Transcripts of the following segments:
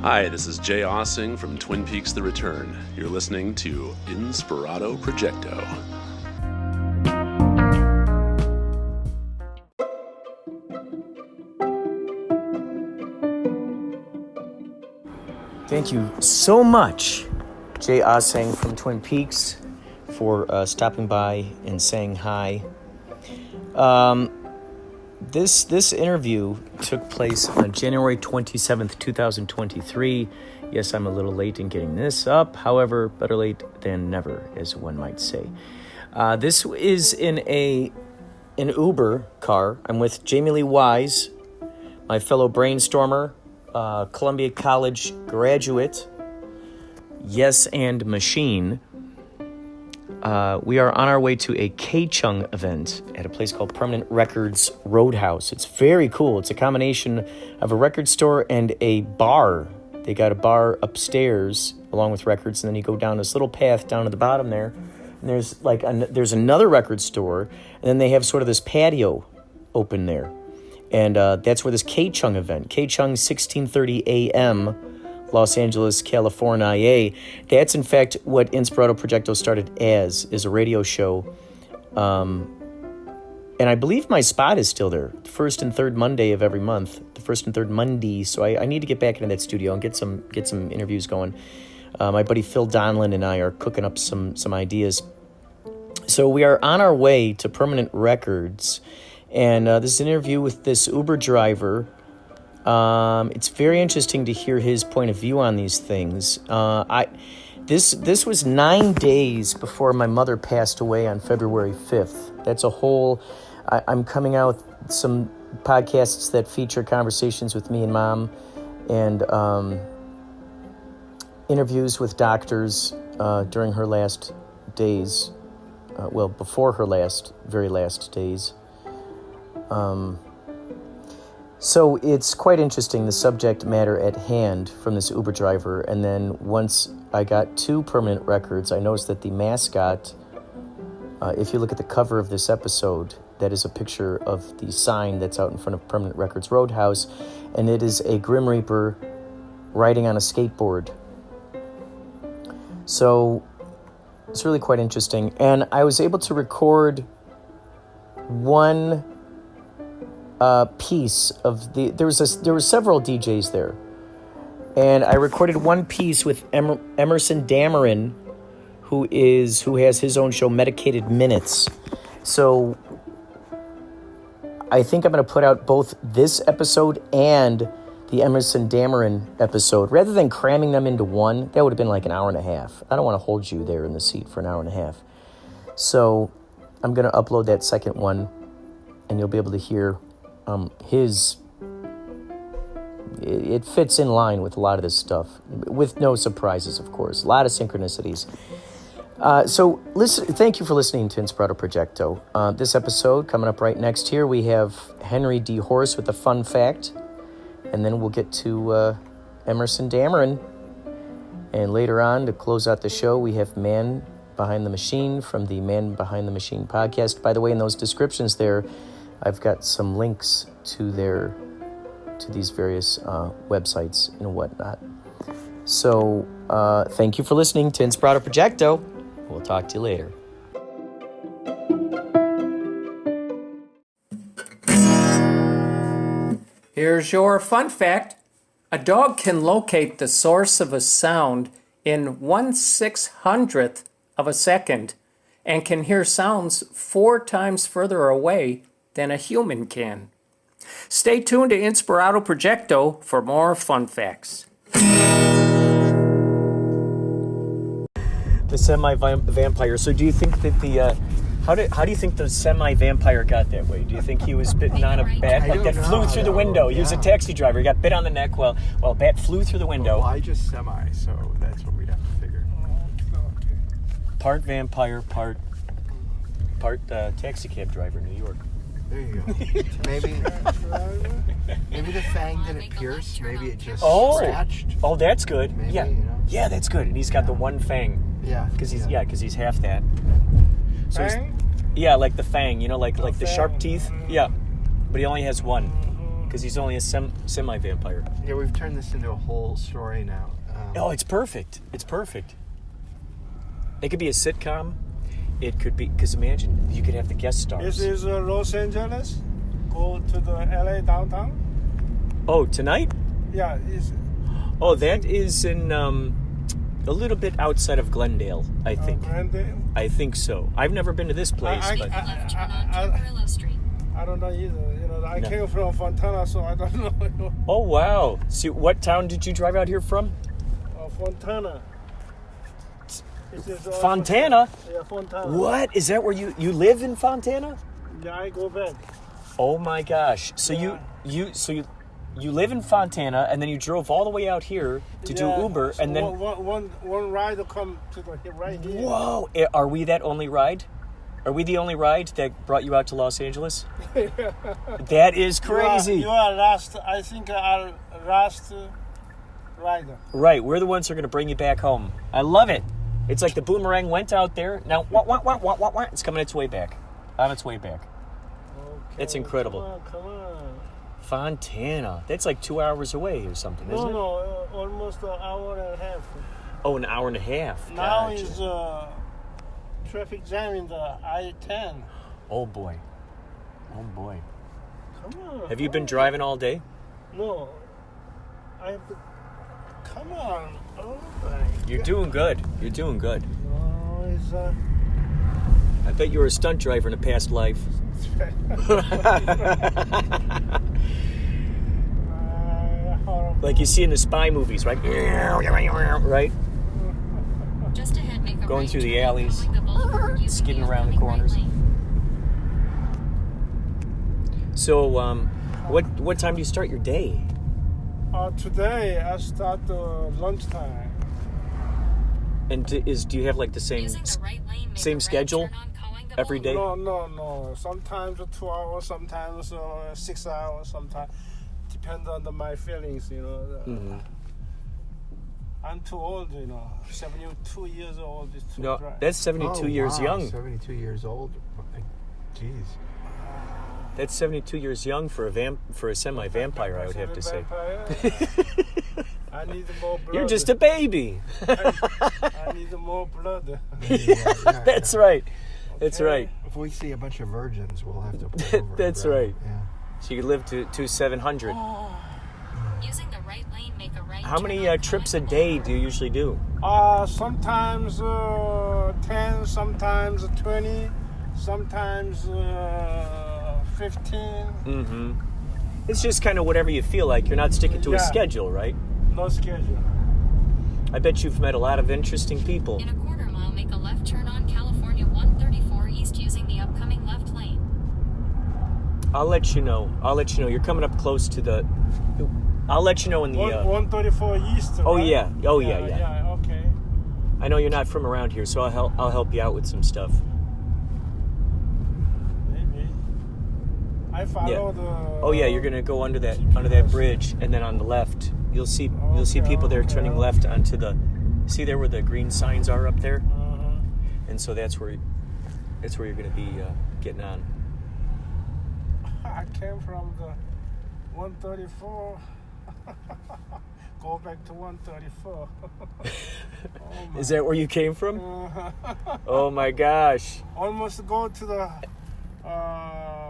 Hi, this is Jay Aaseng from Twin Peaks: The Return. You're listening to Inspirado Projecto. Thank you so much, Jay Aaseng from Twin Peaks, for stopping by and saying hi. This interview took place on January 27th, 2023. Yes, I'm a little late in getting this up. However, better late than never, as one might say. This is in an Uber car. I'm with Jaimie Lee Wise, my fellow brainstormer, Columbia College graduate, yes, and machine. We are on our way to a KCHUNG event at a place called Permanent Records Roadhouse. It's very cool. It's a combination of a record store and a bar. They got a bar upstairs along with records, and then you go down this little path down to the bottom there, and there's another record store, and then they have sort of this patio open there. And that's where this KCHUNG event, KCHUNG 1630 AM, Los Angeles, California. That's, in fact, what Inspirado Projecto started as, is a radio show. And I believe my spot is still there, the first and third Monday of every month, the first and third Monday. So I need to get back into that studio and get some interviews going. My buddy Phil Donlin and I are cooking up some ideas. So we are on our way to Permanent Records. And this is an interview with this Uber driver. It's very interesting to hear his point of view on these things. This was 9 days before my mother passed away on February 5th. That's a whole... I'm coming out with some podcasts that feature conversations with me and Mom, and interviews with doctors during her last days. Before her very last days. So it's quite interesting, the subject matter at hand from this Uber driver. And then once I got to Permanent Records, I noticed that the mascot, if you look at the cover of this episode, that is a picture of the sign that's out in front of Permanent Records Roadhouse, and it is a Grim Reaper riding on a skateboard. So it's really quite interesting. And I was able to record one piece of there were several DJs there, and I recorded one piece with Emerson Dameron, who has his own show, Medicated Minutes. So I think I'm going to put out both this episode and the Emerson Dameron episode rather than cramming them into one. That would have been like an hour and a half. I don't want to hold you there in the seat for an hour and a half. So I'm going to upload that second one, and you'll be able to hear it fits in line with a lot of this stuff, with no surprises, of course. A lot of synchronicities. So listen. Thank you for listening to Inspirado Projecto. This episode, coming up right next here, we have Henry D. Horse with a Funfact, and then we'll get to Emerson Dameron. And later on, to close out the show, we have Man Behind the Machine from the Man Behind the Machine podcast. By the way, in those descriptions there, I've got some links to these various websites and whatnot. So thank you for listening to Inspirado Projecto. We'll talk to you later. Here's your fun fact. A dog can locate the source of a sound in 1/600th of a second and can hear sounds 4 times further away than a human can. Stay tuned to Inspirado Projecto for more fun facts. The semi-vampire. So do you think that how do you think the semi-vampire got that way? Do you think he was bitten on a bat that flew through the window? He was a taxi driver. He got bit on the neck while a bat flew through the window. Well, I just semi, so that's what we'd have to figure. Part vampire, part taxi cab driver in New York. There you go. Maybe the fang didn't pierce. Maybe it just scratched. Oh, that's good. Maybe, yeah, yeah, that's good. And he's got the one fang. Yeah, because he's half that. So Fang? like the fang, like the sharp teeth. Yeah, but he only has one because he's only a semi-vampire. Yeah, we've turned this into a whole story now. Oh, it's perfect. It's perfect. It could be a sitcom. It could be, because imagine, you could have the guest stars. This is Los Angeles. Go to the LA downtown. Oh, tonight? Yeah. Oh, that is in a little bit outside of Glendale, I think. Glendale? I think so. I've never been to this place, but... I don't know either. I came from Fontana, so I don't know. Oh, wow. See, what town did you drive out here from? Fontana. Fontana? Yeah, Fontana. What? Is that where you live in Fontana? Yeah, I go back. Oh my gosh. So Yeah. you live in Fontana and then you drove all the way out here to do Uber so and then one ride will come to the right here. Whoa, are we that only ride? Are we the only ride that brought you out to Los Angeles? That is crazy. You are last, I think our last rider. Right, we're the ones who are going to bring you back home. I love it. It's like the boomerang went out there. Now, it's coming its way back. On its way back. Okay, It's incredible. Come on. Fontana. That's like 2 hours away or something, isn't it? No, almost an hour and a half. Oh, an hour and a half. Now Gotcha. is traffic jam in the I-10. Oh boy. Oh boy. Come on. Have you been driving all day? No. I have to... Come on. Oh my You're God. doing good. You're doing good. No, it's... I bet you were a stunt driver in a past life. Like you see in the spy movies, right? Right? Just ahead, make a Going right through the turn alleys, following the boulevard using skidding the around the oncoming corners. right lane. So, what time do you start your day? Today I start lunchtime. And do you have like the same Using the right lane, make a same right schedule turn oncoming the every day? boulevard. No. Sometimes 2 hours, sometimes 6 hours, sometimes depends on my feelings, Mm-hmm. I'm too old, 72 years old is too No, dry. that's 72 years young. 72 years old. Jeez. That's 72 years young for a semi-vampire, I would have to say. I need more blood. You're just a baby. I need more blood. That's right. That's Okay. right. If we see a bunch of virgins, we'll have to pull over. That's and grab right. them. So you could live to 700. Using the right lane, make a right How turn many oncoming trips a the day boulevard. do you usually do? Sometimes 10, sometimes 20, sometimes 15. Mm-hmm. It's just kind of whatever you feel like. You're not sticking to a Yeah. schedule, right? No schedule. I bet you've met a lot of interesting people. In a quarter mile, make a left turn on California 134 East using the upcoming left lane. I'll let you know. You're coming up close to the... I'll let you know in the... 134 East. Oh, right? yeah. Oh, yeah. Yeah, okay. I know you're not from around here, so I'll help you out with some stuff. Maybe. I follow the. Oh yeah, you're gonna go under that bridge, and then on the left, you'll see people there turning left onto the. See there where the green signs are up there, and so that's where you're gonna be getting on. I came from the 134. Go back to 134. Is that where you came from? Oh my gosh! Almost go to the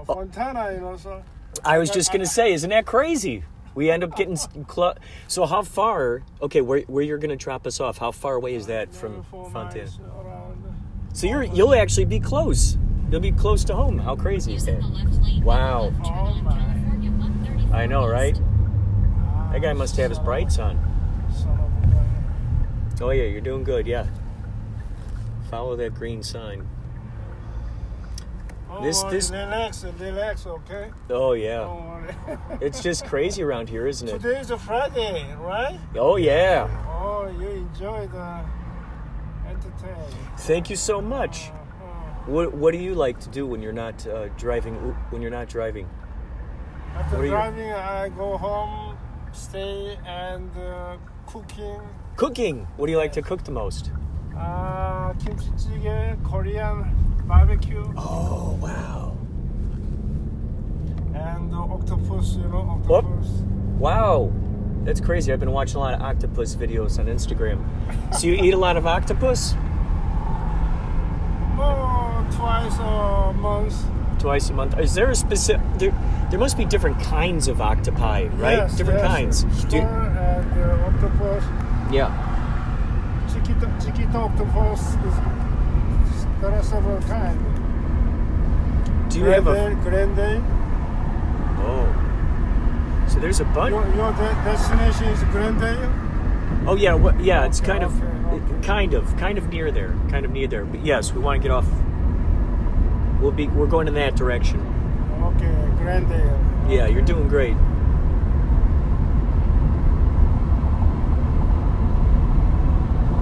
Fontana, so. I was just gonna say, isn't that crazy? We end up getting close. So how far? Okay, where you're gonna drop us off? How far away is that from 4 Fontana? miles around. So you'll actually be close. You'll be close to home. How crazy is Using that? the left lane, Wow. make a left turn Oh, on my. California 134 I know, right? East. That guy must have his brights on. Son of a gun. Oh yeah, you're doing good. Yeah. Follow that green sign. Don't This- worry, this- relax, okay? Oh yeah. Don't worry. It's just crazy around here, isn't it? Today is a Friday, right? Oh yeah. Oh, you enjoy the entertainment. Thank you so much. What do you like to do when you're not driving? When you're not driving? After What are you- driving, I go home, stay, and cooking. Cooking. What do you like to cook the most? Kimchi jjigae, Korean barbecue, Oh wow. and octopus, octopus. Wow, that's crazy. I've been watching a lot of octopus videos on Instagram. So you eat a lot of octopus? Oh, twice a month. Twice a month. Is there a specific? There must be different kinds of octopi, right? Yes, different kinds. Store and octopus. Yeah. Chiquita octopus. There are several kinds. Do you have a? Grande. Oh. So there's a bunch. Your destination is Glendale? Oh yeah, yeah. It's Okay, kind of near there. Kind of near there. But yes, we want to get off. We're going in that direction. Okay, Glendale. Yeah, you're doing great.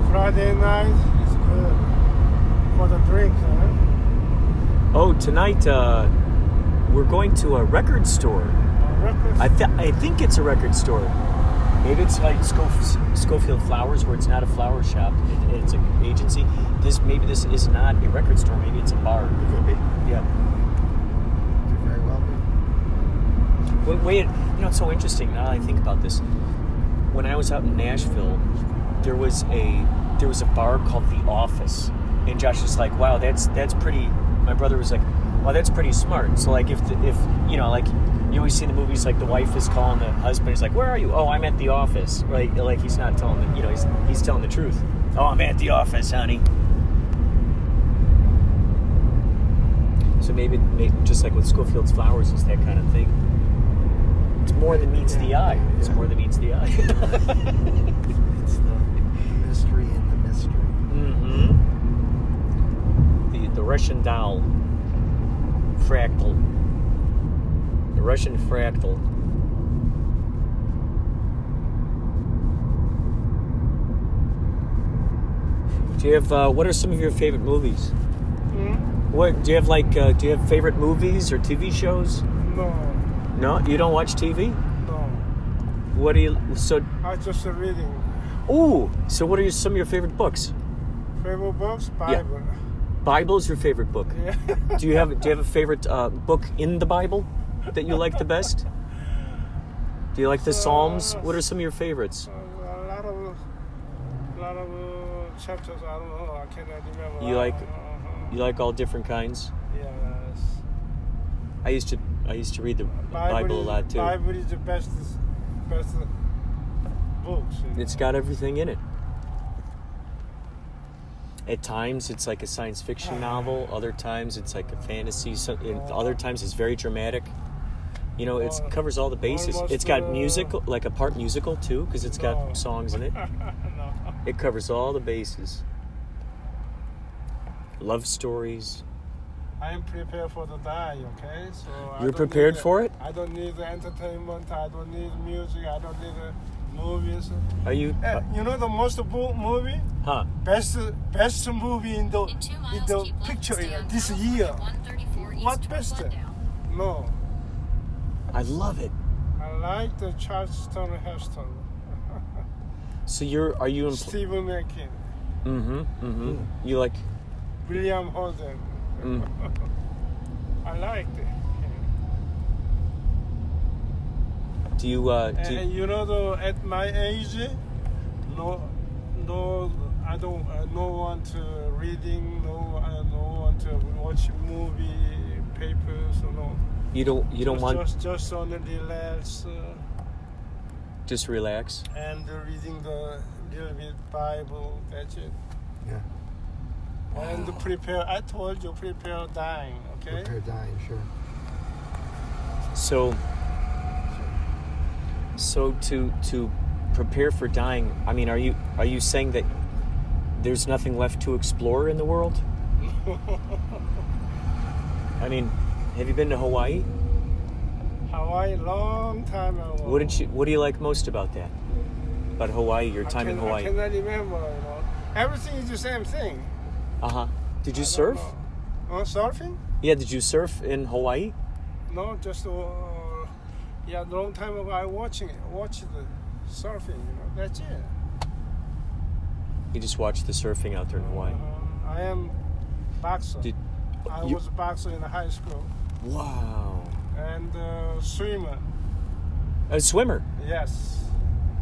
Friday night is good for the drink, huh? Oh, tonight we're going to a record store. I think it's a record store. Maybe it's like Schofield Flowers, where it's not a flower shop. It's an agency. Maybe this is not a record store. Maybe it's a bar. It could be. Yeah. Could very well be. Wait, it's so interesting now that I think about this. When I was out in Nashville, there was a bar called The Office, and Josh was like, "Wow, that's pretty." My brother was like, "Wow, that's pretty smart." So like if like you always see in the movies, like the wife is calling the husband, he's like, "Where are you?" "Oh, I'm at the office." Right? Like he's not telling he's telling the truth. "Oh, I'm at the office, honey." So maybe just like with Schofield's Flowers is that kind of thing. It's more than meets the eye. It's more than meets the eye. It's the mystery in the mystery. Mm-hmm. The Russian doll. Fractal. The Russian fractal. Do you have, what are some of your favorite movies? What, do you have favorite movies or TV shows? No. No? You don't watch TV? No. What do you, I just reading. Ooh, so what are some of your favorite books? Favorite books? Bible. Yeah. Bible is your favorite book. Yeah. Do you have a favorite book in the Bible that you like the best? Do you like the Psalms? What are some of your favorites? A lot of chapters. I don't know. I cannot remember. You like all different kinds? Yes. I used to read the Bible a lot too. Bible is the best books. It's got everything in it. At times it's like a science fiction novel. Other times it's like a fantasy. Other times it's very dramatic. It covers all the bases. It's got musical, like a part musical too, because it's got songs in it. No. It covers all the bases. Love stories. I am prepared for the die, okay? So You're prepared for it? I don't need the entertainment. I don't need music. I don't need the movies. Are you? The most movie? Huh? Best movie in the picture this year. What best? No. I love it. I like the Charleston Heston. So are you in? Stephen Mackin. Mm-hmm. You like? William Holden. I liked it. Do you? At my age, no, I don't. No one to reading. No one to watch movie, papers. No. You don't want. Just on the relax. Just relax. And reading the little bit Bible. That's it. Yeah. And prepare. I told you, prepare dying. Okay. Prepare dying, sure. So to prepare for dying, I mean, are you saying that there's nothing left to explore in the world? I mean, have you been to Hawaii? Hawaii, long time ago. What do you like most about that? About Hawaii, your time in Hawaii? I cannot remember. Everything is the same thing. Did you surf? Surfing? Yeah, did you surf in Hawaii? No, just long time ago I watched the surfing. That's it. You just watched the surfing out there in Hawaii. I am boxer. I was a boxer in high school. Wow. and swimmer. A swimmer. Yes.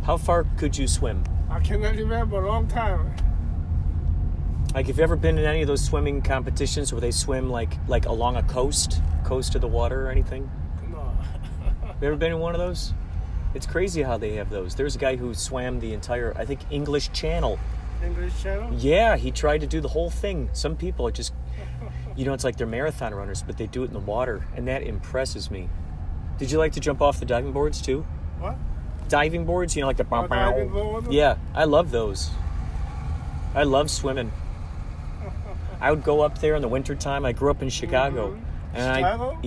How far could you swim? I cannot remember, a long time. Like, have you ever been in any of those swimming competitions where they swim like along a coast of the water or anything? No. You ever been in one of those? It's crazy how they have those. There's a guy who swam the entire, I think, English Channel. English Channel? Yeah, he tried to do the whole thing. Some people are just, it's like they're marathon runners, but they do it in the water, and that impresses me. Did you like to jump off the diving boards too? What? Diving boards, like the bow, bow. Diving board? Yeah, I love those. I love swimming. I would go up there in the wintertime. I grew up in Chicago. Mm-hmm. And Chicago?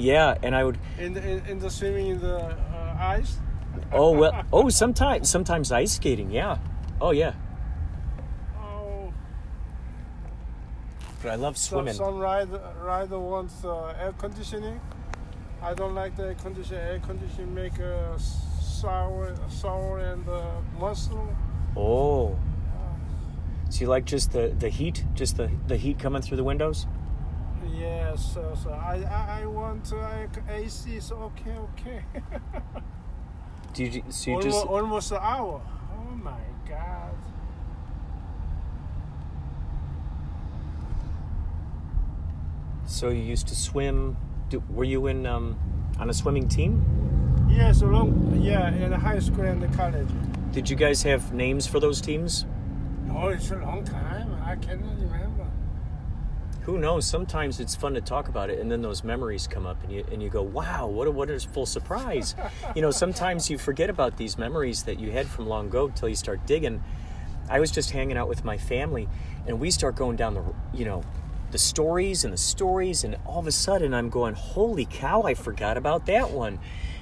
And I would... In the swimming in the ice? Sometimes ice skating, yeah. Oh, yeah. Oh. But I love swimming. Some rider wants air conditioning. I don't like the air conditioning. Air conditioning make sour and muscle. Oh. So you like just the heat? Just the heat coming through the windows? Yes. So I want AC. So okay. Almost an hour. Oh my God. So you used to swim. Were you in on a swimming team? Yes, in high school and college. Did you guys have names for those teams? No, it's a long time. I cannot remember. Who knows? Sometimes it's fun to talk about it, and then those memories come up, and you go, "Wow, what a wonderful surprise!" Sometimes you forget about these memories that you had from long ago till you start digging. I was just hanging out with my family, and we start going down the stories, and all of a sudden I'm going, "Holy cow! I forgot about that one."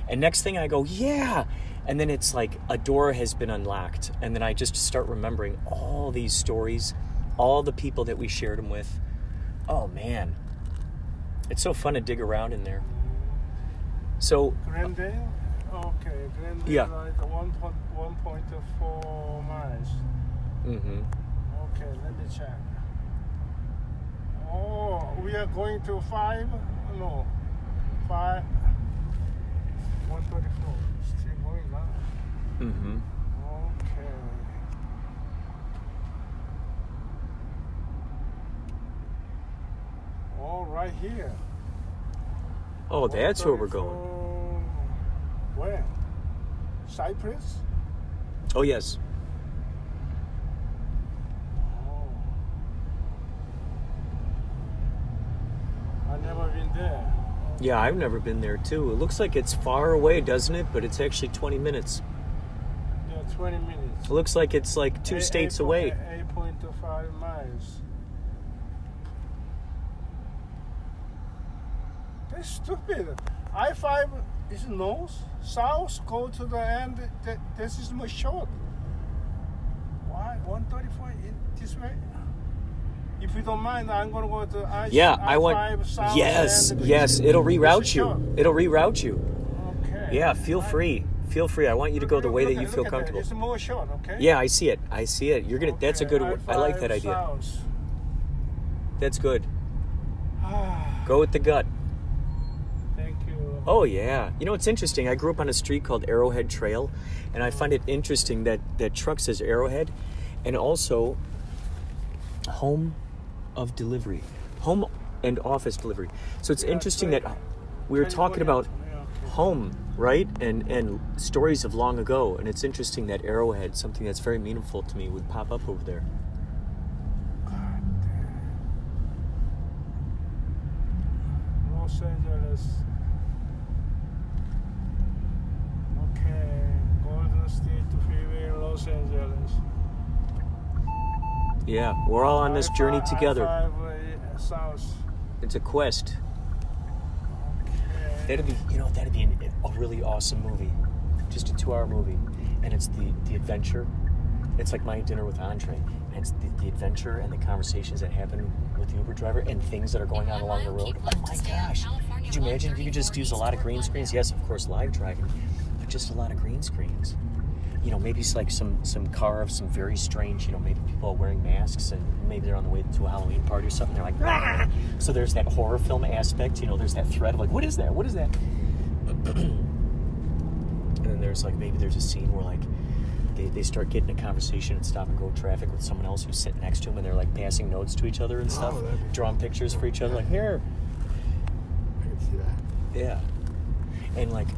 And next thing I go, "Yeah." And then it's like a door has been unlocked. And then I just start remembering all these stories, all the people that we shared them with. Oh, man. It's so fun to dig around in there. So... Glendale? Okay, Glendale, yeah. Right, 1.4 miles. Mm-hmm. Okay, let me check. Oh, we are going to 134. Still going now. Mm-hmm. Okay. Oh, right here. Oh, that's where we're going. Where? Cyprus? Oh, yes. Oh. I've never been there. Yeah, I've never been there, too. It looks like it's far away, doesn't it? But it's actually 20 minutes. Yeah, 20 minutes. It looks like it's like two states away. 8.5 miles. That's stupid. I-5 is north, south, go to the end. This is more short. Why 134 this way? If you don't mind, I'm going to go to I-5 south. Yes. It'll reroute you. It'll reroute you. Okay. Yeah, feel free. Feel free. I want you to go the way that you feel comfortable. It's more short, okay? Yeah, I see it. You're gonna. That's a good one. I like that idea. South. That's good. Go with the gut. Thank you. Oh yeah. It's interesting. I grew up on a street called Arrowhead Trail, and I find it interesting that truck says Arrowhead, and also home of delivery, home and office delivery. So it's interesting that we were talking about home, right? And stories of long ago. And it's interesting that Arrowhead, something that's very meaningful to me, would pop up over there. Los Angeles. Okay. Golden State Freeway, Los Angeles. Yeah, we're all on this journey together. I-5 south. It's a quest. Okay. That'd be a really awesome movie. Just a 2-hour movie. And it's the adventure. It's like My Dinner with Andre. And it's the adventure and the conversations that happen with the Uber driver and things that are going on along the road. Oh my gosh. Could you imagine if you could just use a lot of green screens? Yes, of course, live driving, but just a lot of green screens. Maybe it's like some car of some very strange, maybe people are wearing masks and maybe they're on the way to a Halloween party or something. They're like, "Rah!" So there's that horror film aspect, there's that thread of like, what is that? And then there's like, maybe there's a scene where like they start getting a conversation in stop and go traffic with someone else who's sitting next to them, and they're like passing notes to each other and stuff, drawing pictures for each other, like, here. I can see that. Yeah. And like,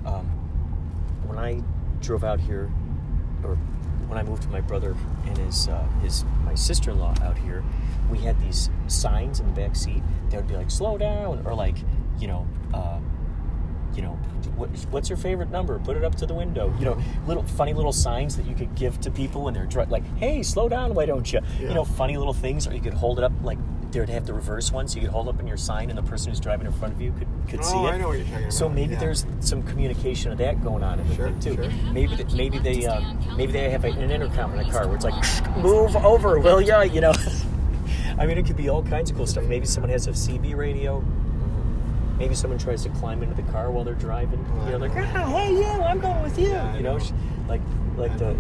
when I drove out here, or when I moved with my brother and my sister-in-law out here, we had these signs in the back seat that would be like, slow down, or like, what's your favorite number? Put it up to the window. Little funny little signs that you could give to people when they're like, hey, slow down, why don't you? Yeah. Funny little things, or you could hold it up, like they'd have the reverse one, so you could hold up in your sign and the person who's driving in front of you could see it. I know what you're talking about. So maybe there's some communication of that going on in the thing too. Sure. Maybe they have an intercom in a car where it's like, move over, will ya? I mean, it could be all kinds of cool stuff. Maybe someone has a CB radio. Maybe someone tries to climb into the car while they're driving. Like, hey, you, I'm going with you. Yeah, like the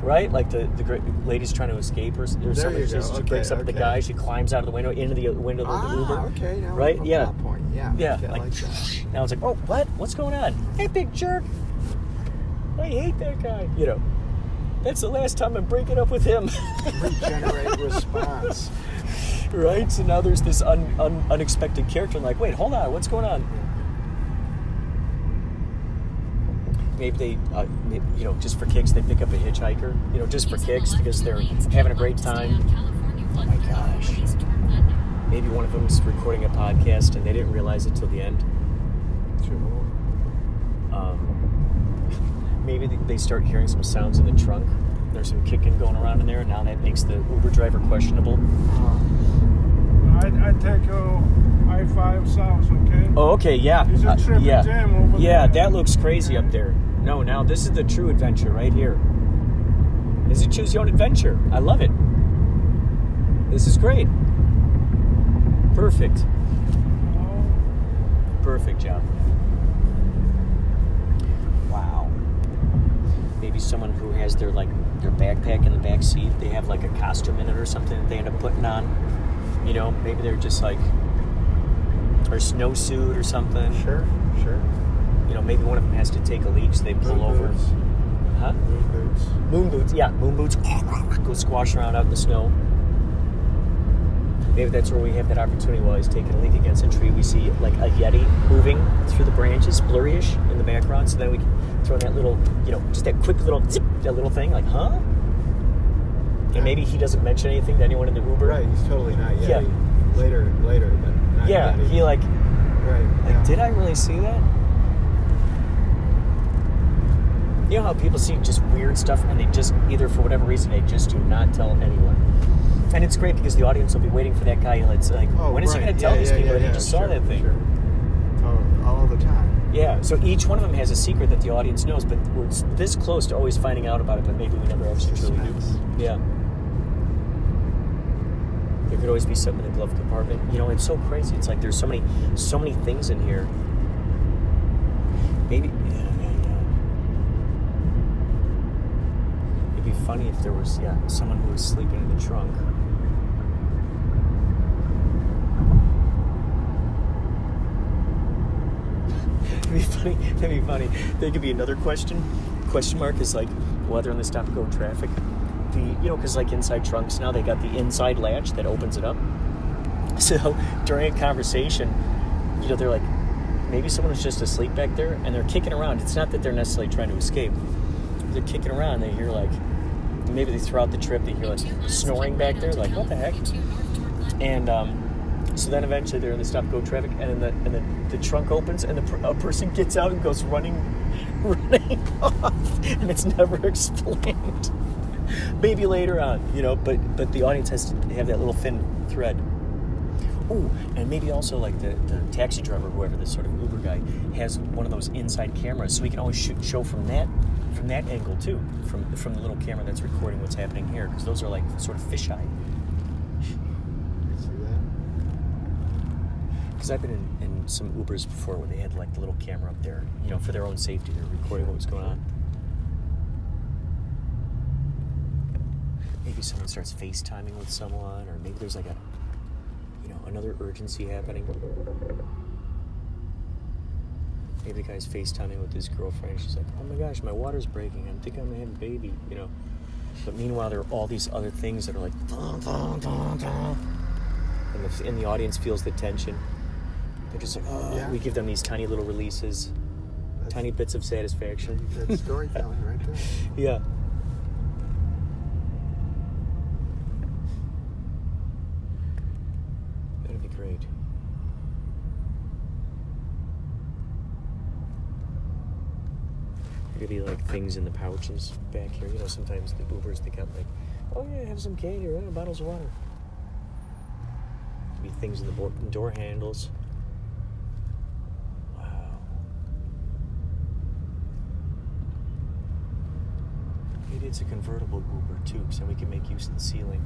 right, like the great lady's trying to escape or something. She breaks up with the guy. She climbs out of the window into the window of the Uber. Okay, now right, yeah, point. Yeah. Yeah. Like that. Now it's like, oh, what's going on? Hey, big jerk! I hate that guy. That's the last time I'm breaking up with him. Regenerate response. Right? So now there's this unexpected character. I'm like, wait, hold on, what's going on? Maybe they, just for kicks, they pick up a hitchhiker, just for kicks because they're having a great time. Oh my gosh. Maybe one of them's recording a podcast and they didn't realize it till the end. Maybe they start hearing some sounds in the trunk. There's some kicking going around in there, and now that makes the Uber driver questionable. I take I-5 south, okay? Oh, okay, yeah. There's a traffic jam over there. Yeah, that looks crazy up there. No, now this is the true adventure right here. This is choose your own adventure. I love it. This is great. Perfect. Perfect job. Wow. Maybe someone who has their backpack in the back seat, they have like a costume in it or something that they end up putting on. Maybe they're just like, or snowsuit or something. Sure. Maybe one of them has to take a leak, so they pull over. Boots. Huh? Moon boots, yeah. Moon boots go squash around out in the snow. Maybe that's where we have that opportunity while he's taking a leak against a tree. We see like a Yeti moving through the branches, blurry-ish in the background. So then we can throw that little, just that quick little zip, that little thing, like, huh? And maybe he doesn't mention anything to anyone in the Uber. Right, he's totally not Yeti. Yeah. Later, but not Yeti. He like, right. Did I really see that? You know how people see just weird stuff and they just, either for whatever reason, they just do not tell anyone. And it's great because the audience will be waiting for that guy. It's like, when is he going to tell these people that he just saw that thing? Sure. All the time. Yeah, so each one of them has a secret that the audience knows, but we're this close to always finding out about it, but maybe we never actually truly do. Yeah. There could always be something in the glove compartment. It's so crazy. It's like there's so many things in here. Maybe, it'd be funny if there was, someone who was sleeping in the trunk. That'd be funny. There could be another question mark is like, while they're in the stop-and-go traffic, because like inside trunks now, they got the inside latch that opens it up. So during a conversation, they're like, maybe someone was just asleep back there and they're kicking around. It's not that they're necessarily trying to escape. They're kicking around. They hear like, maybe throughout the trip, they hear like snoring back there. Like, what the heck? And so then eventually they're in the stop-go traffic, and then the trunk opens, and a person gets out and goes running off, and it's never explained. Maybe later on, but the audience has to have that little thin thread. Oh, and maybe also like the taxi driver, whoever this sort of Uber guy, has one of those inside cameras, so we can always show from that angle too, from the little camera that's recording what's happening here, because those are like sort of fisheye. Because I've been in some Ubers before where they had like the little camera up there, for their own safety. They're recording what was going on. Maybe someone starts FaceTiming with someone, or maybe there's like another urgency happening. Maybe the guy's FaceTiming with his girlfriend. She's like, oh my gosh, my water's breaking. I think I'm going to have a baby, you know. But meanwhile, there are all these other things that are like, dun, dun, dun, dun. And the audience feels the tension. They're just like, oh, Yeah. we give them these tiny little releases, tiny bits of satisfaction. That's storytelling right there. Yeah. That'd be great. There could be like things in the pouches back here. You know, sometimes the Ubers, they got like, oh yeah, have some candy or bottles of water. Could be things in the door handles. Wow. Maybe it's a convertible Uber too, so we can make use of the ceiling.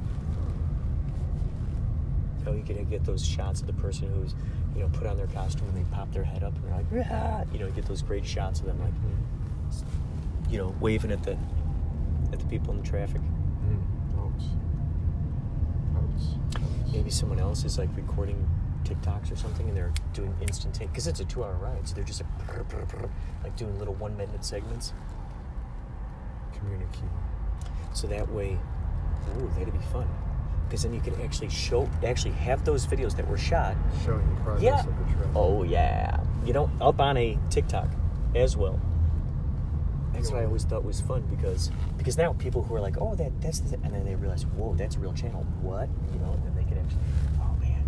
So you could get those shots of the person who's, you know, put on their costume and they pop their head up and they're like, ah! You know, get those great shots of them like, you know, waving at the people in the traffic. Maybe someone else is like recording TikToks or something and they're doing instantaneous, because it's a 2-hour ride, so they're just like doing little 1-minute segments. Communicating. So that way, ooh, that'd be fun. Because then you could actually have those videos that were shot. Showing the progress Yeah. of the trip. Oh yeah. You know, up on a TikTok as well. That's what I always thought was fun because now people who are like, oh, that's the, and then they realize, whoa, that's a real channel. What? You know, and then they can actually, oh man.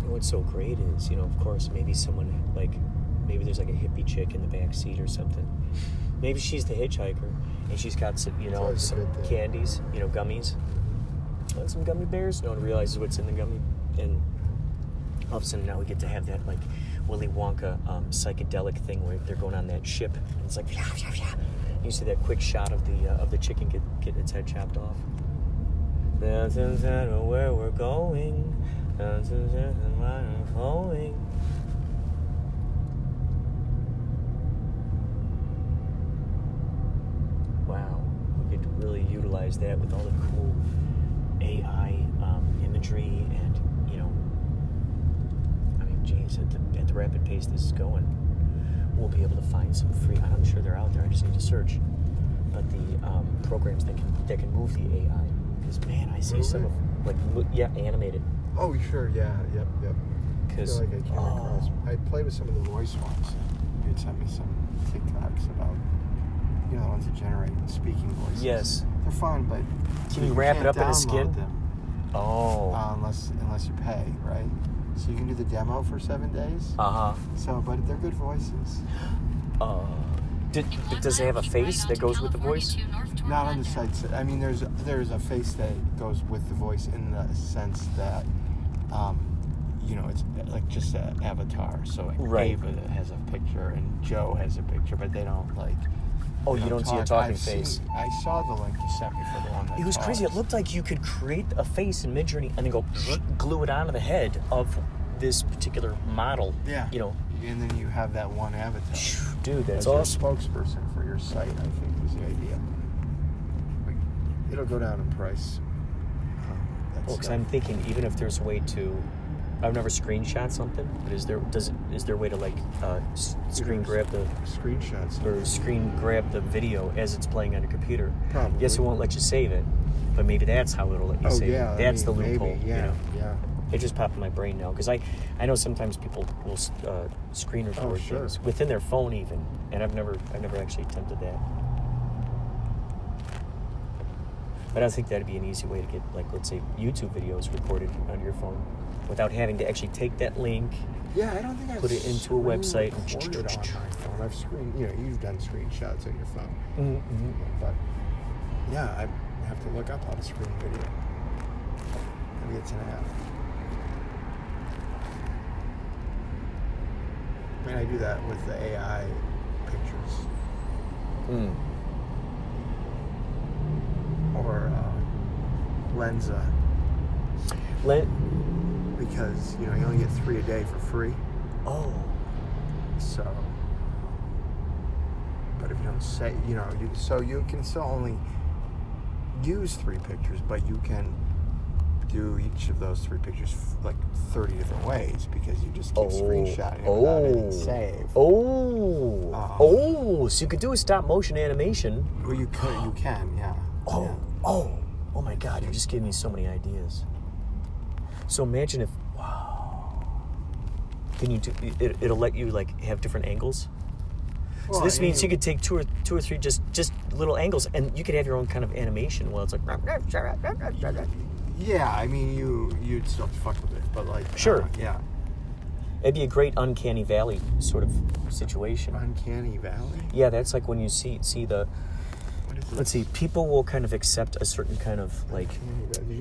You know what's so great is, you know, of course, maybe there's like a hippie chick in the back seat or something. Maybe she's the hitchhiker and she's got some, you know, some candies, you know, gummies. Some gummy bears. No one realizes what's in the gummy, and all of a sudden now we get to have that like Willy Wonka psychedelic thing where they're going on that ship, and it's like you see that quick shot of the chicken get its head chopped off. Doesn't matter where we're going. Doesn't matter where we're going. Wow, we could really utilize that with all the cool AI imagery, and you know, I mean, geez, at the rapid pace this is going, we'll be able to find some free. I'm sure they're out there. I just need to search. But the programs that can move the AI, because man, I see some of animated. Oh sure, yeah, yep. Because I feel like I came across. I played with some of the voice ones. You'd sent me some TikToks about, you know, the ones that generate speaking voices. Yes. They're fun, but can you wrap it up in a skin? Them, oh. Unless you pay, right? So you can do the demo for 7 days. So, but they're good voices. Does it have a face that goes with the voice? Not on the site. I mean, there's a face that goes with the voice in the sense that, you know, it's like just an avatar. So right. Ava has a picture and Joe has a picture, but they don't like. Oh, you don't see a talking face. I saw the link you sent me for the one that it was crazy. It looked like you could create a face in Midjourney and then go glue it onto the head of this particular model. Yeah. You know. And then you have that one avatar. Dude, that's awesome. awesome. Your spokesperson for your site, I think, was the idea. It'll go down in price. Because I'm thinking, even if there's a way to, I've never screenshot something, but is there a way to like screen grab the screenshots or screen grab the video as it's playing on your computer? Probably. Yes, it won't let you save it, but maybe that's how it'll let you save it. That's the loophole. Maybe, yeah, you know? It just popped in my brain now because I know sometimes people will screen record things within their phone even, and I've never actually attempted that. But I think that'd be an easy way to get, like, let's say YouTube videos recorded on your phone without having to actually take that link. Yeah, I don't think I've put it into a website and recorded on my phone. I've screened. You know, you've done screenshots on your phone. Mm-hmm. But yeah, I have to look up how to screen video. Maybe it's an app. I mean, I do that with the AI pictures. Or Lensa. Because, you know, you only get 3 a day for free. Oh. So, but if you don't say, you know, so you can still only use 3 pictures, but you can do each of those 3 pictures like 30 different ways because you just keep screenshotting it without hitting save. So you could do a stop motion animation. Well, you can, yeah. Oh my God! You just gave me so many ideas. So imagine if, can you do? It'll let you like have different angles. So this means you could take two or three just little angles, and you could have your own kind of animation. Well, it's like. Yeah, I mean, you'd still have to fuck with it, but like. Sure. Yeah. It'd be a great uncanny valley sort of situation. Uncanny valley. Yeah, that's like when you see the. Let's see. People will kind of accept a certain kind of like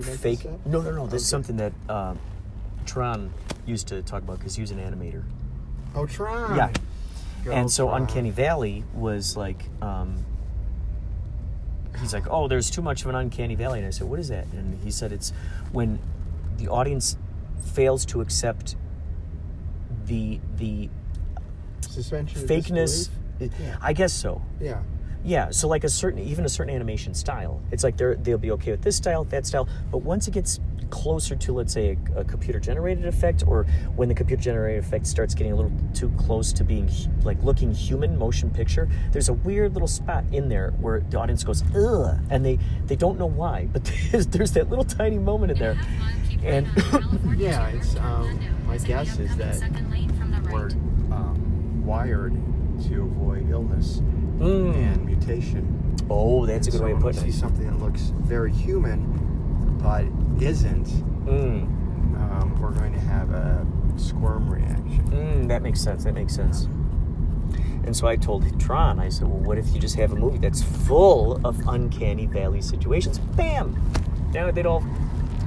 fake. No. This is something that Tron used to talk about because he was an animator. Oh, Tron. Yeah. And so Uncanny Valley was like, he's like, oh, there's too much of an uncanny valley. And I said, what is that? And he said it's when the audience fails to accept the suspension fakeness. Yeah. I guess so. Yeah. Yeah, so like a certain animation style. It's like they'll be okay with this style, that style, but once it gets closer to, let's say, a computer-generated effect, or when the computer-generated effect starts getting a little too close to being like looking human motion picture, there's a weird little spot in there where the audience goes, ugh, and they don't know why, but there's that little tiny moment in there. And yeah, it's my guess is that we're wired to avoid illness and mutation. Oh, that's a good way of putting it. When we see something that looks very human but isn't, we're going to have a squirm reaction. That makes sense. And so I told Tron, I said, well, what if you just have a movie that's full of uncanny valley situations? Bam! Now they'd all,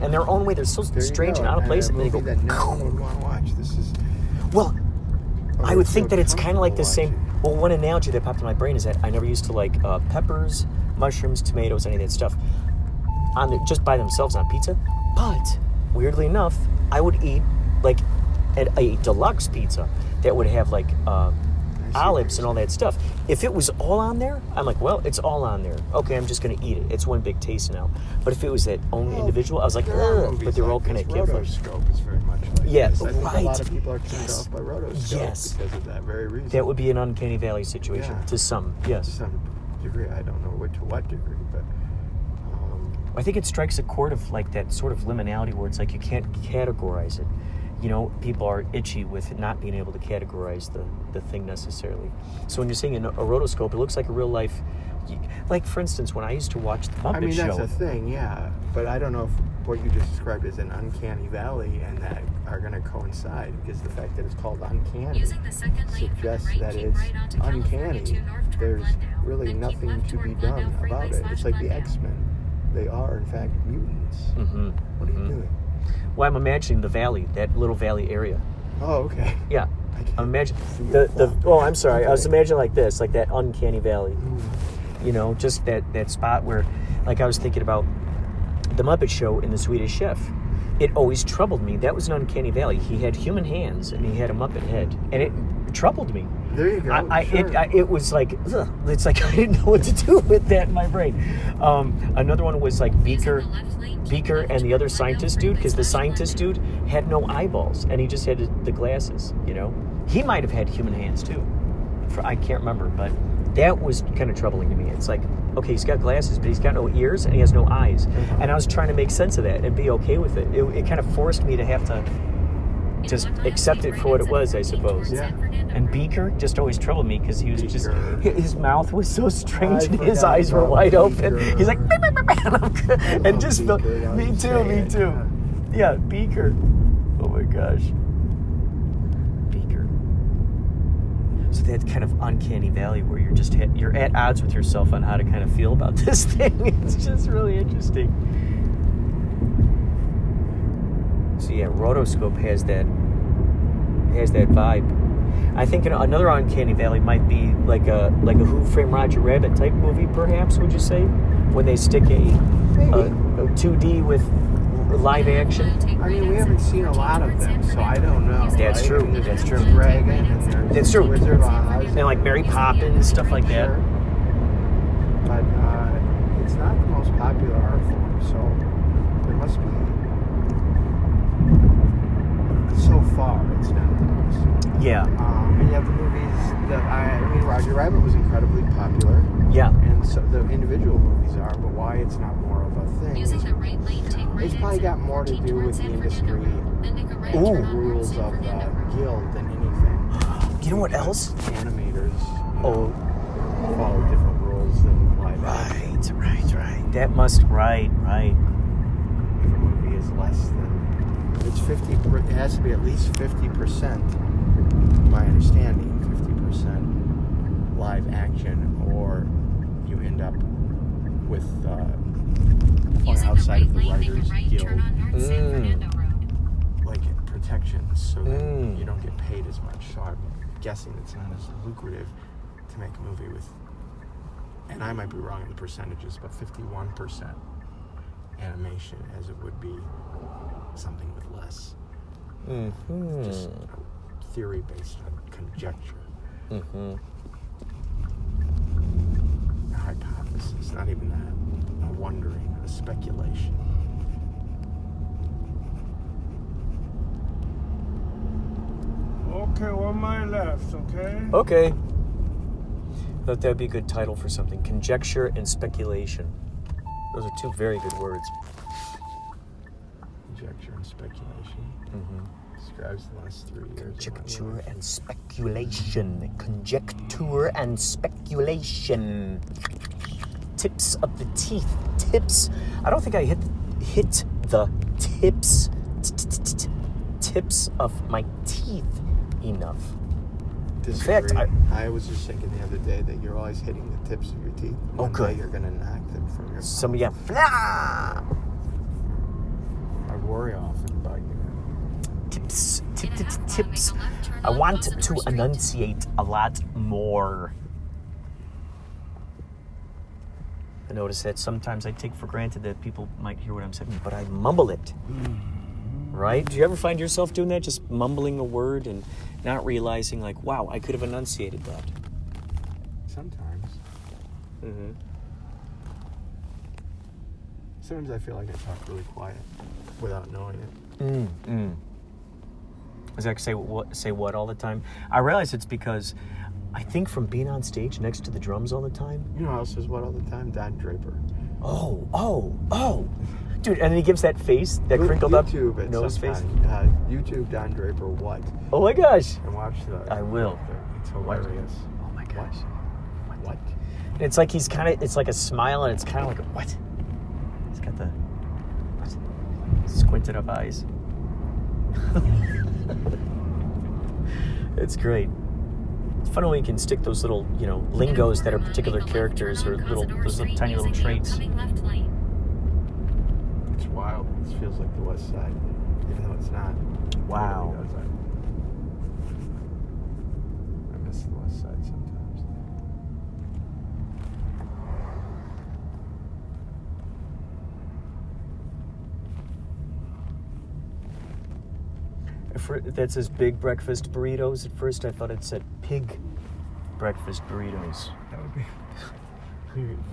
in their own way, they're so strange and out of place, and they go, that no one would want to watch. This is... Well, I would think that it's kind of like the same... Well, one analogy that popped in my brain is that I never used to like peppers, mushrooms, tomatoes, any of that stuff just by themselves on pizza. But, weirdly enough, I would eat like a deluxe pizza that would have like olives and all that stuff. If it was all on there, I'm like, well, it's all on there. Okay, I'm just going to eat it. It's one big taste now. But if it was that own individual, I was like, ugh. But they were all kind of different. Rotoscope is very much like this. I think right. a lot of people are turned off by rotoscope because of that very reason. That would be an uncanny valley situation to some, yes. To some degree. I don't know to what degree, but... I think it strikes a chord of like that sort of liminality where it's like you can't categorize it. You know, people are itchy with not being able to categorize the thing necessarily. So when you're seeing a rotoscope, it looks like a real life... Like, for instance, when I used to watch the Muppet Show... that's a thing, yeah. But I don't know if what you just described is an uncanny valley and that are going to coincide, because the fact that it's called uncanny suggests that it's uncanny. There's really nothing to be done about it. It's like the X-Men. They are, in fact, mutants. Mm-hmm. What are you doing? Well, I'm imagining the valley, that little valley area. Oh, okay. Yeah. I'm imagining I'm sorry. I was imagining like this, like that uncanny valley. You know, just that spot where, like I was thinking about the Muppet Show in The Swedish Chef. It always troubled me. That was an uncanny valley. He had human hands and he had a Muppet head. And it troubled me. There you go. It was like, ugh. It's like I didn't know what to do with that in my brain. Another one was like Beaker and the other scientist dude, because the scientist dude had no eyeballs and he just had the glasses, you know. He might have had human hands too. I can't remember, but that was kind of troubling to me. It's like, okay, he's got glasses, but he's got no ears and he has no eyes. And I was trying to make sense of that and be okay with it. It kind of forced me to have to just accept it for what it was, I suppose. Yeah. And Beaker just always troubled me because he was just, his mouth was so strange and his eyes were wide open. He's like, and just, me too. Yeah, Beaker. Oh my gosh. Beaker. So that kind of uncanny valley where you're at odds with yourself on how to kind of feel about this thing. It's just really interesting. So yeah, rotoscope has that vibe. I think another uncanny valley might be like a Who Framed Roger Rabbit type movie, perhaps. Would you say, when they stick a 2D with live action? I mean, we haven't seen a lot of them, so I don't know. That's true. That's true. Dragon and That's true. Wizard of Oz and like Mary Poppins, stuff like that. But it's not the most popular art form. So there must be. So far, it's not the most. Yeah. And you have the movies that I mean, Roger Rabbit was incredibly popular. Yeah. And so the individual movies are, but why it's not more of a thing? Using the right lane, take right It's probably got more to do with the industry rules of the guild than anything. You know what else? Animators follow different rules than live action. Right. That must, right. If a movie is less than, it's 50, it has to be at least 50%, my understanding, 50% live action, or you end up with outside of the Writers Guild, like protections, so that you don't get paid as much. So I'm guessing it's not as lucrative to make a movie with, and I might be wrong in the percentages, but 51% animation as it would be something with less. Just theory based on conjecture. A hypothesis, not even that. A wondering, a speculation. Okay, 1 mile left, okay? Okay. Thought that'd be a good title for something. Conjecture and speculation. Those are two very good words. Conjecture and speculation. Describes the last 3 years. Conjecture and speculation. Conjecture and speculation. Tips of the teeth. Tips. I don't think I hit the tips. Tips of my teeth enough. Disagree. In fact, I was just thinking the other day that you're always hitting the tips of your teeth. One day you're going to knock them from your mouth. I worry often about you. Tips. I want to enunciate a lot more. I notice that sometimes I take for granted that people might hear what I'm saying, but I mumble it. Right? Do you ever find yourself doing that? Just mumbling a word and not realizing, like, wow, I could have enunciated that. Sometimes. Sometimes I feel like I talk really quiet without knowing it. Is that say what all the time? I realize it's because I think from being on stage next to the drums all the time. You know who else says what all the time? Don Draper. Oh. Dude, and then he gives that face, that crinkled up nose face. YouTube Don Draper what? Oh my gosh. And watch the... I will. It's hilarious. Oh my gosh. What? And it's like it's like a smile and it's kind of like a what? He's got the squinted up eyes. It's great. It's fun when we can stick those little, lingos that are particular characters or those little tiny little traits. It's wild. It feels like the West Side, even though it's not. Wow. It really does. I miss the West Side sometimes. That says big breakfast burritos. At first I thought it said pig breakfast burritos. That would be...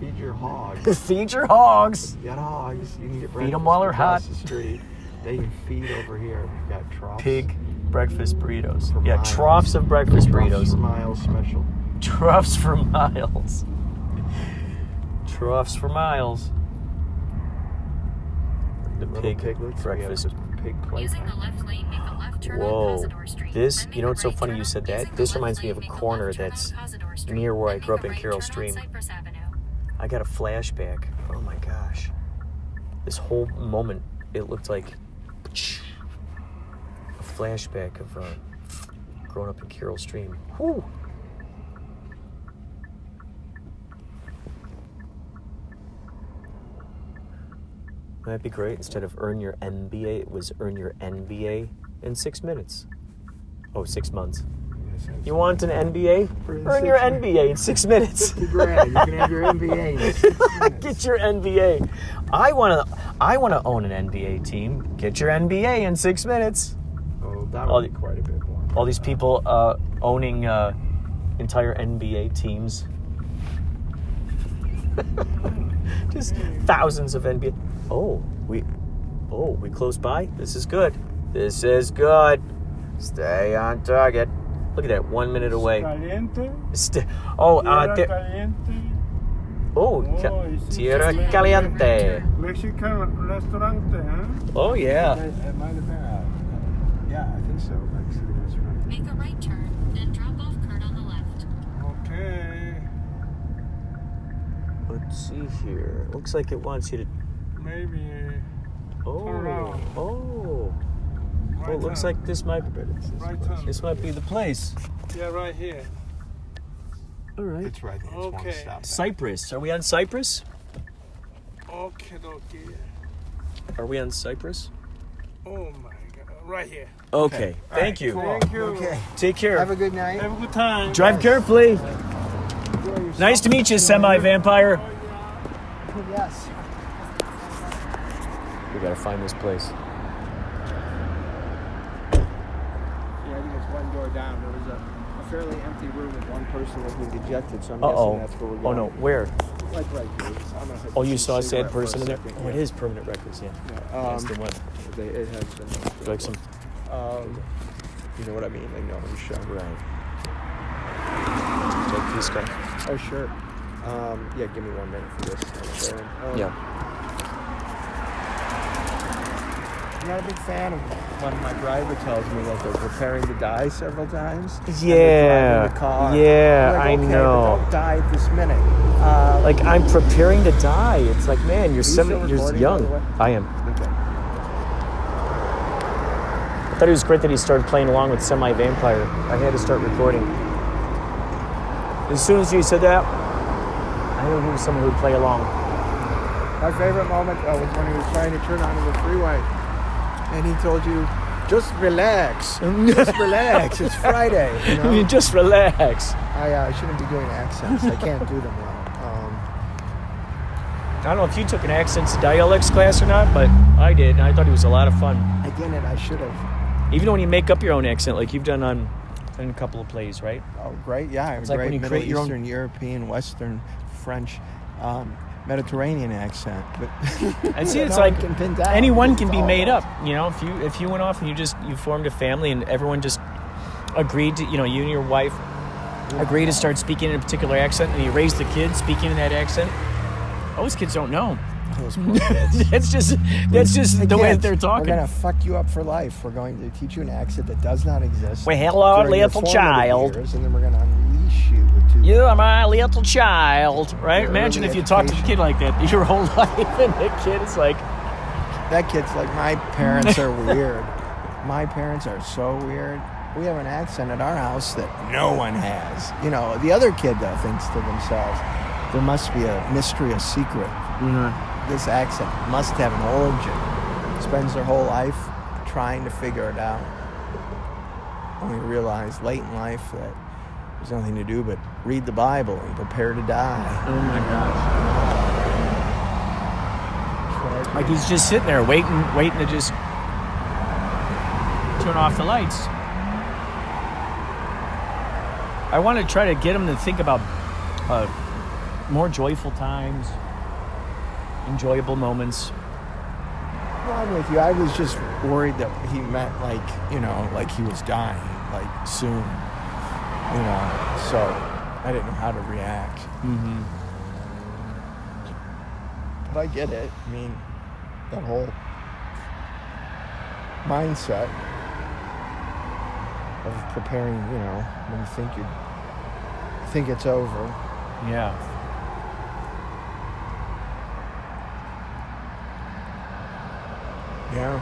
Feed your hogs. Feed your hogs. You got hogs. You can get breakfast. Feed them while they're hot. The street. They can feed over here. We've got troughs. Pig breakfast burritos. For yeah, miles. troughs of breakfast burritos. Troughs for miles special. Troughs for miles. Troughs for miles. The pig piglets, breakfast. Pig Using the left lane, make a left turn Whoa. on Cazador Street. This, Then you know make what's a so right funny turn you said on- that? using This the reminds left me of a lane, make corner left turn that's on Cazador Street. near where I Then grew up make in a right Carroll turn on Stream. Cypress Avenue. I got a flashback. Oh my gosh. This whole moment, it looked like a flashback of growing up in Carroll Stream. Whew. That'd be great. Instead of earn your MBA, it was earn your NBA in 6 minutes. Oh, 6 months. You want an NBA? Earn your NBA in 6 minutes. $50,000. You can have your NBA in 6 minutes. Get your NBA. I want to own an NBA team. Get your NBA in 6 minutes. Oh, that would be quite a bit more. All these people owning entire NBA teams. Just thousands of NBA. Oh, we close by. This is good. This is good. Stay on target. Look at that, 1 minute away. Caliente. Tierra Caliente. Mexican restaurante, huh? Oh, yeah. It might have been yeah, I think so. Mexican restaurant. Make a right turn, then drop off Kurt on the left. Okay. Let's see here. Looks like it wants you to... Maybe. Oh, around. oh. Right Well, it looks turn. like this might Right turn. be the place. Yeah, right here. All right. It's right there. It's one Okay. stop back. Cyprus. Are we on Cyprus? Okay. Are we on Cyprus? Oh my God. Right here. Okay. Thank you. Thank you. Okay. Take care. Have a good night. Have a good time. Drive carefully. Nice to meet you, semi-vampire. Yes. We gotta find this place. Yeah, I think it's one door down. There was a fairly empty room with one person that was ejected, so I'm guessing that's where we're Oh going. no, where? Like right here. I'm gonna Oh, you saw a sad cigarette for person in there? second, Oh, it is permanent records, yeah. That's the one. It has been. Like some... You know what I mean? Like no one show. Right. Like this guy. Oh sure. Yeah, give me 1 minute for this. Yeah. I'm not a big fan of when my driver tells me that they're preparing to die several times. and Yeah, they're driving the car. yeah, I'm like, I okay, know. But don't die at this minute. Like, I'm preparing to die. It's like, man, you're still you're recording, young. by the way? I am. Okay. I thought it was great that he started playing along with Semi-Vampire. I had to start recording. As soon as you said that, I knew he was someone who would play along. My favorite moment was when he was trying to turn onto the freeway, and he told you, "Just relax, just relax. It's Friday." You know? Just relax. I shouldn't be doing accents. I can't do them well. I don't know if you took an accents dialects class or not, but I did, and I thought it was a lot of fun. I didn't. I should have. Even when you make up your own accent, like you've done on a couple of plays, right? Oh, great! Yeah, I have It's a like great when you Middle create your own- Eastern, European, Western, French, Mediterranean accent. But And see, it's no one like can pin down. anyone It's can be all made about- up. You know, if you went off and you formed a family and everyone just agreed to, you and your wife agreed to start speaking in a particular accent, and you raised the kids speaking in that accent. Those kids don't know. Those poor kids. that's just the way that they're talking. We're gonna fuck you up for life. We're going to teach you an accent that does not exist. Well, hello, during your little formative child. years, and then we're gonna unleash you with two. You are my little child, right? Your Imagine early if you talked to the education. kid like that your whole life, and the kid is like, That kid's like, my parents are weird. My parents are so weird. We have an accent at our house that no one has. You know, the other kid, though, thinks to themselves, there must be a mystery, a secret. This accent must have an origin. Spends their whole life trying to figure it out. And we realize late in life that there's nothing to do but read the Bible and prepare to die. oh my gosh. Like he's just sitting there waiting to just turn off the lights. I want to try to get him to think about more joyful times, enjoyable moments. Well, I'm with you. I was just worried that he meant like he was dying, like soon. So I didn't know how to react. Mm-hmm. But I get it. I mean, that whole mindset of preparing, when you think it's over. Yeah. Yeah.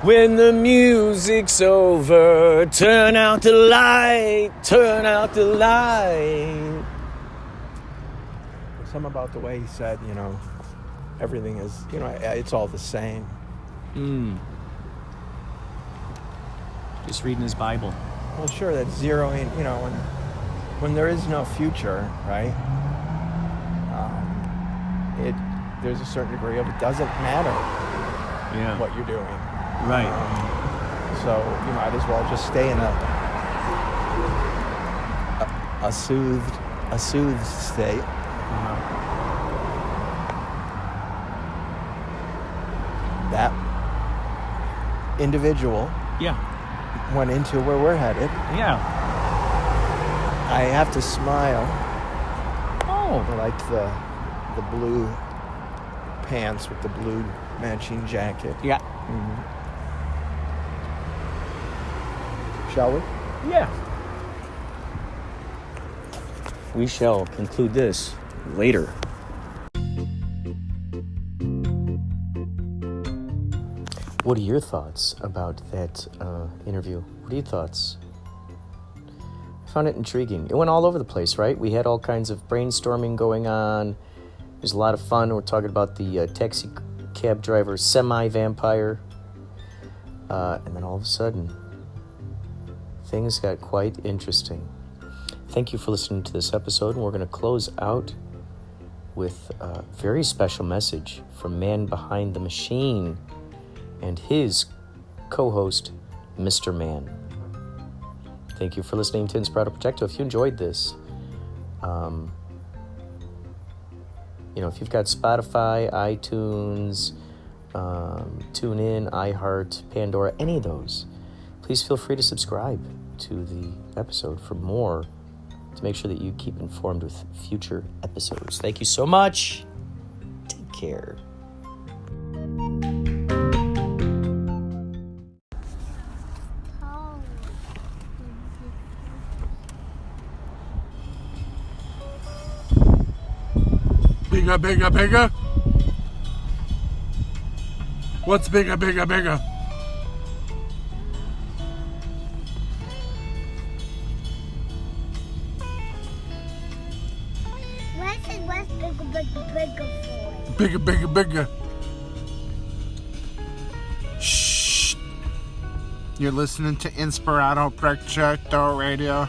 When the music's over, turn out the light, turn out the light. Something about the way he said, everything is, it's all the same. Just reading his Bible. Well, sure, that's zeroing, when there is no future, right? There's a certain degree of it doesn't matter what you're doing. Right. So you might as well just stay in a soothed state. individual Yeah. went into where we're headed. Yeah. I have to smile. Oh. I like the blue pants with the blue matching jacket. Yeah. Mm-hmm. Shall we? Yeah. We shall conclude this later. What are your thoughts about that interview? What are your thoughts? I found it intriguing. It went all over the place, right? We had all kinds of brainstorming going on. It was a lot of fun. We're talking about the taxi cab driver semi-vampire. And then all of a sudden, things got quite interesting. Thank you for listening to this episode, and we're going to close out with a very special message from ManBehindTheMachine and his co-host, Mr. Man. Thank you for listening to Inspirado Projecto. If you enjoyed this, if you've got Spotify, iTunes, TuneIn, iHeart, Pandora, any of those, please feel free to subscribe to the episode for more, to make sure that you keep informed with future episodes. Thank you so much. Take care. Bigger, bigger, bigger. What's bigger, bigger, bigger? What's bigger, bigger, bigger for? Bigger, bigger, bigger. Shh. You're listening to Inspirado Projecto Radio.